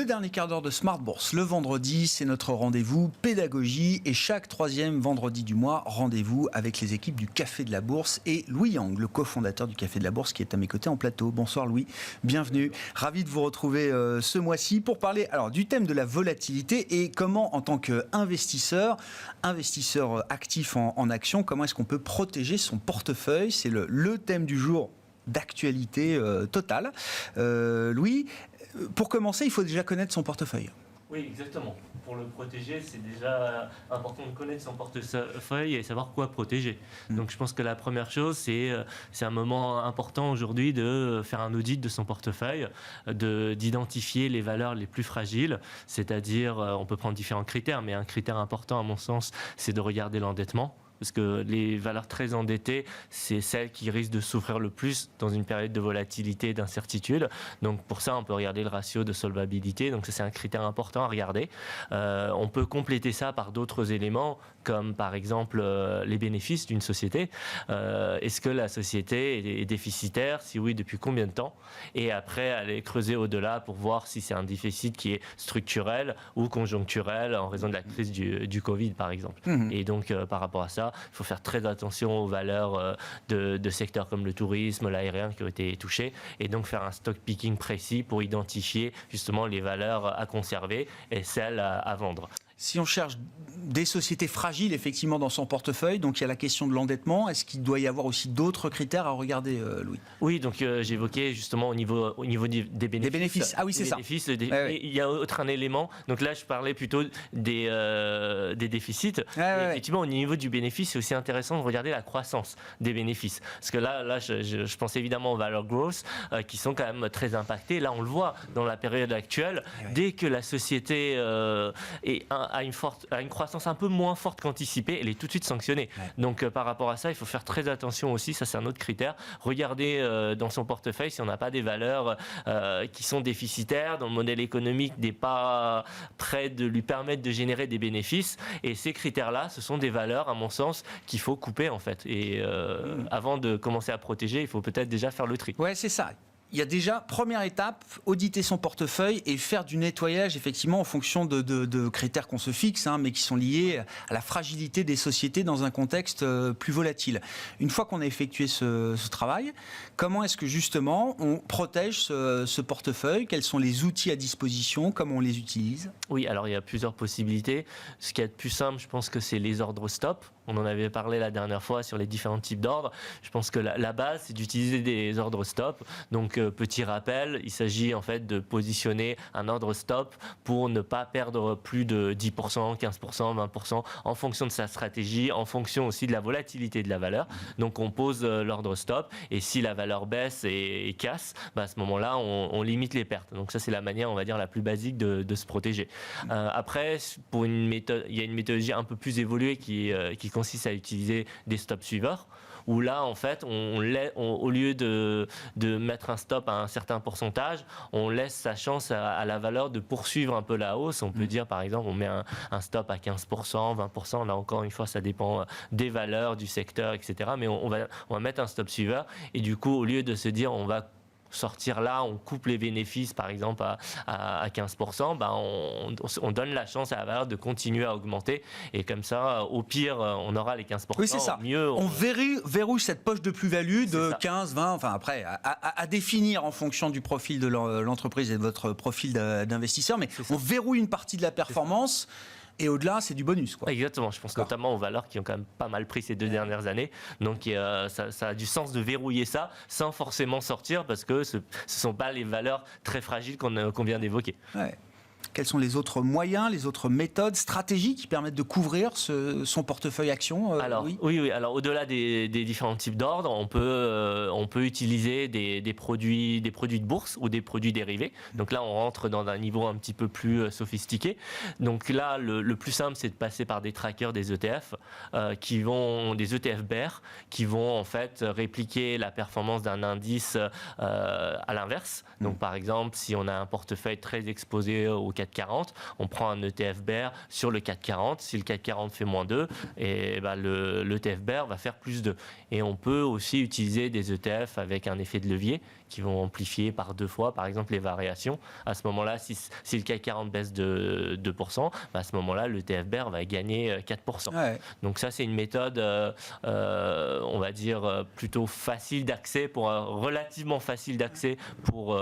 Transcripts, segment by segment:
Le dernier quart d'heure de Smart Bourse, le vendredi, c'est notre rendez-vous pédagogie et chaque troisième vendredi du mois, rendez-vous avec les équipes du Café de la Bourse et Louis Yang, le cofondateur du Café de la Bourse qui est à mes côtés en plateau. Bonsoir Louis, bienvenue. Ravi de vous retrouver ce mois-ci pour parler alors du thème de la volatilité et comment en tant qu'investisseur, investisseur actif en action, comment est-ce qu'on peut protéger son portefeuille. C'est le thème du jour d'actualité totale. Louis, pour commencer, il faut déjà connaître son portefeuille. Oui, exactement. Pour le protéger, c'est déjà important de connaître son portefeuille et savoir quoi protéger. Donc je pense que la première chose, c'est un moment important aujourd'hui de faire un audit de son portefeuille, d'identifier les valeurs les plus fragiles, c'est-à-dire, on peut prendre différents critères, mais un critère important à mon sens, c'est de regarder l'endettement. Parce que les valeurs très endettées, c'est celles qui risquent de souffrir le plus dans une période de volatilité et d'incertitude. Donc pour ça, on peut regarder le ratio de solvabilité. Donc ça, c'est un critère important à regarder. On peut compléter ça par d'autres éléments, comme par exemple les bénéfices d'une société. Est-ce que la société est déficitaire? Si oui, depuis combien de temps? Et après, aller creuser au-delà pour voir si c'est un déficit qui est structurel ou conjoncturel en raison de la crise du Covid, par exemple. Et donc, par rapport à ça, il faut faire très attention aux valeurs de secteurs comme le tourisme, l'aérien qui ont été touchés, et donc faire un stock picking précis pour identifier justement les valeurs à conserver et celles à vendre. Si on cherche des sociétés fragiles, effectivement, dans son portefeuille, donc il y a la question de l'endettement, est-ce qu'il doit y avoir aussi d'autres critères à regarder, Louis? Oui, donc j'évoquais justement au niveau des bénéfices. Des bénéfices, ah oui, c'est ça. Il y a autre un élément, donc là je parlais plutôt des déficits. Effectivement, au niveau du bénéfice, c'est aussi intéressant de regarder la croissance des bénéfices. Parce que là je pense évidemment aux valeurs growth, qui sont quand même très impactées. Là, on le voit dans la période actuelle, dès que la société a une croissance un peu moins forte qu'anticipée, elle est tout de suite sanctionnée. Donc par rapport à ça, il faut faire très attention aussi, ça c'est un autre critère. Regarder dans son portefeuille si on n'a pas des valeurs qui sont déficitaires, dont le modèle économique n'est pas prêt de lui permettre de générer des bénéfices. Et ces critères-là, ce sont des valeurs, à mon sens, qu'il faut couper en fait. Et avant de commencer à protéger, il faut peut-être déjà faire le tri. Ouais, c'est ça. Il y a déjà, première étape, auditer son portefeuille et faire du nettoyage, effectivement, en fonction de critères qu'on se fixe, mais qui sont liés à la fragilité des sociétés dans un contexte plus volatile. Une fois qu'on a effectué ce travail, comment est-ce que, justement, on protège ce portefeuille? Quels sont les outils à disposition? Comment on les utilise? Oui, alors il y a plusieurs possibilités. Ce qui est le plus simple, je pense que c'est les ordres stop. On en avait parlé la dernière fois sur les différents types d'ordres. Je pense que la base, c'est d'utiliser des ordres stop. Donc, petit rappel, il s'agit en fait de positionner un ordre stop pour ne pas perdre plus de 10%, 15%, 20% en fonction de sa stratégie, en fonction aussi de la volatilité de la valeur. Donc, on pose l'ordre stop et si la valeur baisse et casse, à ce moment-là, on limite les pertes. Donc, ça, c'est la manière, on va dire, la plus basique de se protéger. Après, pour une méthode, il y a une méthodologie un peu plus évoluée qui consiste à utiliser des stop suiveurs, où là, en fait, au lieu de mettre un stop à un certain pourcentage, on laisse sa chance à la valeur de poursuivre un peu la hausse. On peut dire, par exemple, on met un stop à 15%, 20%. Là, encore une fois, ça dépend des valeurs, du secteur, etc. Mais on va mettre un stop suiveur. Et du coup, au lieu de se dire, on va sortir là, on coupe les bénéfices par exemple à 15%, on donne la chance à la valeur de continuer à augmenter et comme ça, au pire, on aura les 15%. Oui, c'est ça. Mieux, on verrouille cette poche de plus-value de 15, 20, enfin après, à définir en fonction du profil de l'entreprise et de votre profil d'investisseur, mais on verrouille une partie de la performance. Et au-delà, c'est du bonus, quoi. Exactement. Je pense notamment aux valeurs qui ont quand même pas mal pris ces 2 dernières années. Donc, ça a du sens de verrouiller ça sans forcément sortir parce que ce ne sont pas les valeurs très fragiles qu'on vient d'évoquer. Ouais. Quels sont les autres moyens, les autres méthodes, stratégies qui permettent de couvrir son portefeuille action? Oui. Alors, au-delà des différents types d'ordres, on peut utiliser des produits de bourse ou des produits dérivés. Donc là, on rentre dans un niveau un petit peu plus sophistiqué. Donc là, le plus simple, c'est de passer par des trackers, des ETF, des ETF bear, qui vont en fait répliquer la performance d'un indice à l'inverse. Donc par exemple, si on a un portefeuille très exposé au CAC 40, on prend un ETF bear sur le CAC 40. Si le CAC 40 fait -2, et le ETF bear va faire +2. Et on peut aussi utiliser des ETF avec un effet de levier qui vont amplifier par 2 fois, par exemple, les variations. À ce moment-là, si le CAC 40 baisse de 2%, à ce moment-là, le ETF bear va gagner 4%. Ouais. Donc ça, c'est une méthode, on va dire, plutôt facile d'accès, relativement facile d'accès pour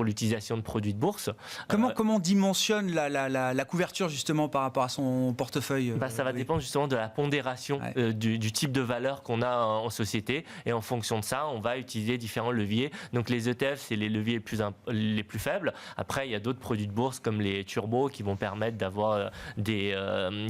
l'utilisation de produits de bourse. Comment on dimensionne la couverture justement par rapport à son portefeuille? Ça va dépendre justement de la pondération du type de valeur qu'on a en société, et en fonction de ça, on va utiliser différents leviers. Donc les ETF, c'est les leviers les plus faibles. Après, il y a d'autres produits de bourse comme les turbos qui vont permettre d'avoir des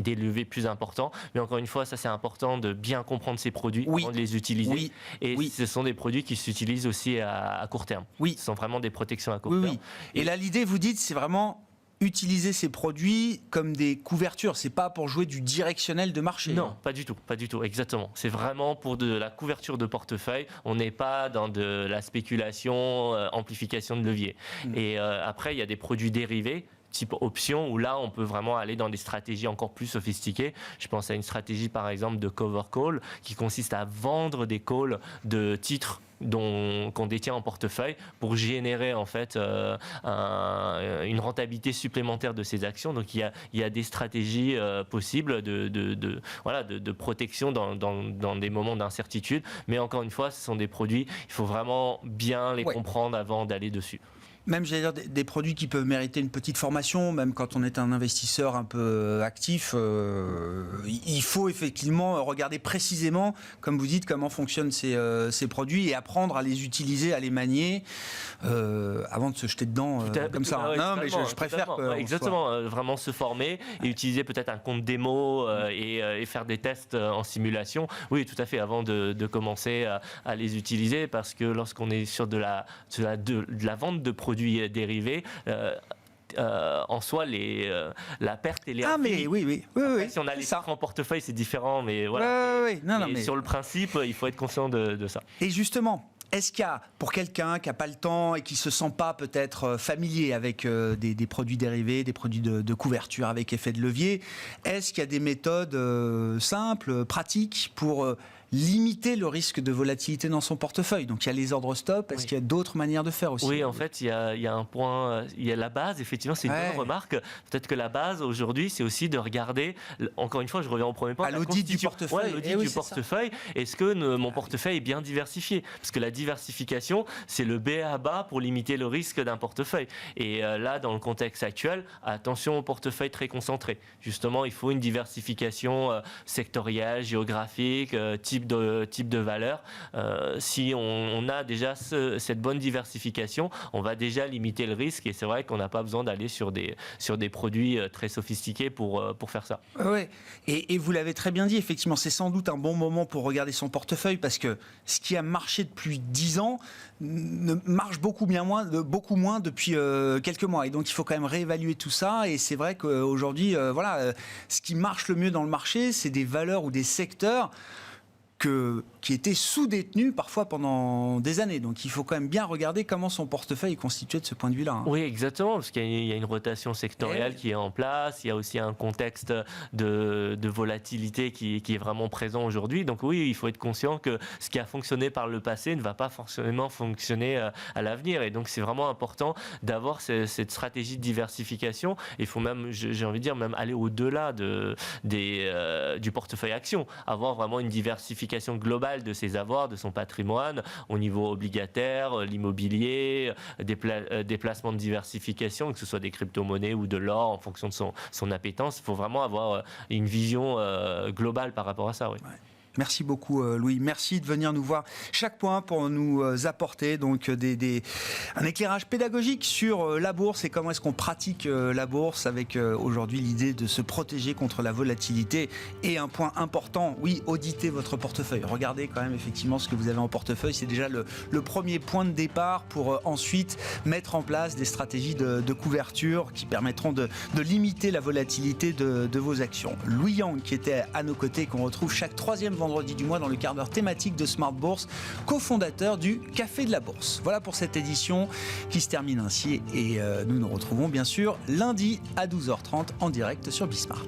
leviers plus importants. Mais encore une fois, ça c'est important de bien comprendre ces produits avant de les utiliser. Ce sont des produits qui s'utilisent aussi à court terme. Ce sont vraiment des protections à court terme. Et là, l'idée, vous dites, c'est vraiment utiliser ces produits comme des couvertures. C'est pas pour jouer du directionnel de marché. Non, pas du tout, exactement. C'est vraiment pour de la couverture de portefeuille. On n'est pas dans de la spéculation, amplification de levier. Et après, il y a des produits dérivés type option, où là on peut vraiment aller dans des stratégies encore plus sophistiquées. Je pense à une stratégie par exemple de cover call qui consiste à vendre des calls de titres qu'on détient en portefeuille pour générer en fait une rentabilité supplémentaire de ces actions. Donc il y a des stratégies possibles de protection dans des moments d'incertitude. Mais encore une fois, ce sont des produits, il faut vraiment bien les comprendre avant d'aller dessus. Même, j'allais dire, des produits qui peuvent mériter une petite formation, même quand on est un investisseur un peu actif, il faut effectivement regarder précisément, comme vous dites, comment fonctionnent ces produits et apprendre à les utiliser, à les manier, avant de se jeter dedans comme ça. Non, mais je préfère exactement, vraiment se former et utiliser peut-être un compte démo et faire des tests en simulation. Oui, tout à fait, avant de commencer à les utiliser, parce que lorsqu'on est sur de la vente de produits dérivés, en soi, la perte et les oui. Si on a les titres en portefeuille, c'est différent, mais voilà. Mais sur le principe, il faut être conscient de ça. Et justement, est-ce qu'il y a, pour quelqu'un qui n'a pas le temps et qui ne se sent pas peut-être familier avec des produits dérivés, des produits de couverture avec effet de levier, est-ce qu'il y a des méthodes simples, pratiques pour limiter le risque de volatilité dans son portefeuille? Donc il y a les ordres stop, est-ce qu'il y a d'autres manières de faire aussi? Oui, en fait, il y a un point, il y a la base, effectivement, c'est une bonne remarque. Peut-être que la base aujourd'hui, c'est aussi de regarder, encore une fois, je reviens au premier point, à l'audit du portefeuille. L'audit du portefeuille. Est-ce que mon portefeuille est bien diversifié? Parce que la diversification, c'est le B à bas pour limiter le risque d'un portefeuille. Et là, dans le contexte actuel, attention au portefeuille très concentré. Justement, il faut une diversification sectorielle, géographique, type de valeur. Si on a déjà cette bonne diversification, on va déjà limiter le risque, et c'est vrai qu'on n'a pas besoin d'aller sur des produits très sophistiqués pour faire ça. Oui, et vous l'avez très bien dit, effectivement, c'est sans doute un bon moment pour regarder son portefeuille, parce que ce qui a marché depuis 10 ans ne marche beaucoup moins depuis quelques mois, et donc il faut quand même réévaluer tout ça. Et c'est vrai qu'aujourd'hui, ce qui marche le mieux dans le marché, c'est des valeurs ou des secteurs qui étaient sous-détenus parfois pendant des années. Donc il faut quand même bien regarder comment son portefeuille est constitué de ce point de vue-là. Oui, exactement, parce qu'il y a une rotation sectorielle qui est en place, il y a aussi un contexte de volatilité qui est vraiment présent aujourd'hui. Donc oui, il faut être conscient que ce qui a fonctionné par le passé ne va pas forcément fonctionner à l'avenir. Et donc c'est vraiment important d'avoir cette stratégie de diversification. Il faut même, j'ai envie de dire, même aller au-delà du portefeuille action, avoir vraiment une diversification globale de ses avoirs, de son patrimoine, au niveau obligataire, l'immobilier, des placements de diversification, que ce soit des crypto-monnaies ou de l'or en fonction de son appétence. Il faut vraiment avoir une vision globale par rapport à ça. Oui. Ouais. Merci beaucoup Louis, merci de venir nous voir chaque point pour nous apporter donc un éclairage pédagogique sur la bourse et comment est-ce qu'on pratique la bourse, avec aujourd'hui l'idée de se protéger contre la volatilité. Et un point important, oui, auditez votre portefeuille, regardez quand même effectivement ce que vous avez en portefeuille, c'est déjà le premier point de départ pour ensuite mettre en place des stratégies de couverture qui permettront de limiter la volatilité de vos actions. Louis Yang qui était à nos côtés, qu'on retrouve chaque troisième vendredi vendredi du mois dans le quart d'heure thématique de Smart Bourse, cofondateur du Café de la Bourse. Voilà pour cette édition qui se termine ainsi et nous nous retrouvons bien sûr lundi à 12h30 en direct sur Bismart.